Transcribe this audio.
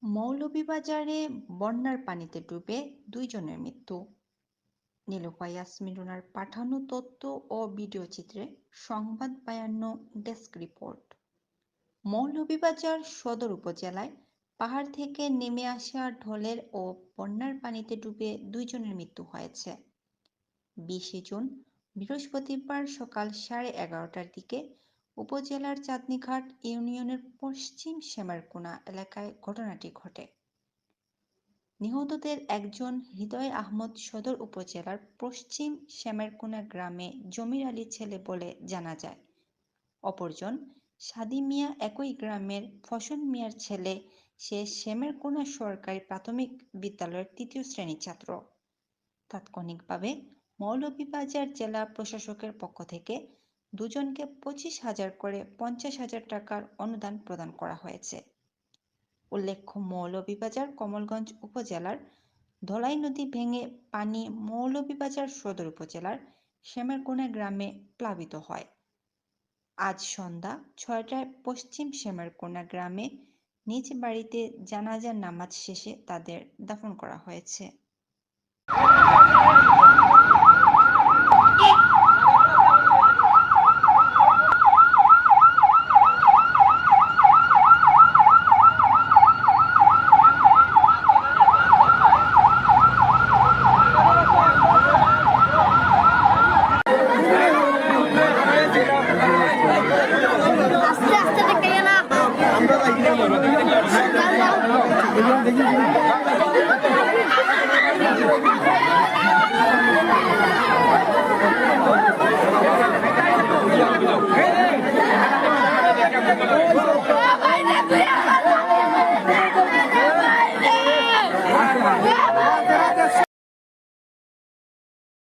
মৌলভীবাজারে বন্যার পানিতে ডুবে ২ জনের মৃত্যু। নীলুফা ইয়াসমিন রুনার পাঠানো তথ্য ও ভিডিও চিত্রে সংবাদ ৫২ ডেস্ক রিপোর্ট। মৌলভীবাজার সদর উপজেলায় পাহাড় থেকে নেমে আসা ঢলের ও বন্যার পানিতে ডুবে ২ জনের মৃত্যু হয়েছে। ২০ জুন বৃহস্পতিবার সকাল ১১:৩০টার দিকে উপজেলার চাঁদনীঘাট ইউনিয়নের পশ্চিম শেমারকোনা এলাকায় ঘটনাটি ঘটে। নিহতদের একজন হৃদয় আহমদ সদর উপজেলার পশ্চিম শেমারকোনা গ্রামে জমির আলীর ছেলে বলে জানা যায়। অপরজন সাদি মিয়া একই গ্রামের ফসল মিয়ার ছেলে, সে শেমারকোনা সরকারি প্রাথমিক বিদ্যালয়ের ৩য় শ্রেণীর ছাত্র। তাৎক্ষণিকভাবে মৌলভীবাজার জেলা প্রশাসকের পক্ষ থেকে দুজনকে ২৫,০০০ করে ৫০,০০০ টাকার অনুদান প্রদান করা হয়েছে। উল্লেখ্য, মৌলভীবাজার কমলগঞ্জ উপজেলার ধলাই নদী ভেঙে পানি মৌলভীবাজার সদর উপজেলার শেমারকোনা গ্রামে প্লাবিত হয়। আজ সন্ধ্যা ৬টায় পশ্চিম শেমারকোনা গ্রামে নিজ বাড়িতে জানাজার নামাজ শেষে তাদের দাফন করা হয়েছে।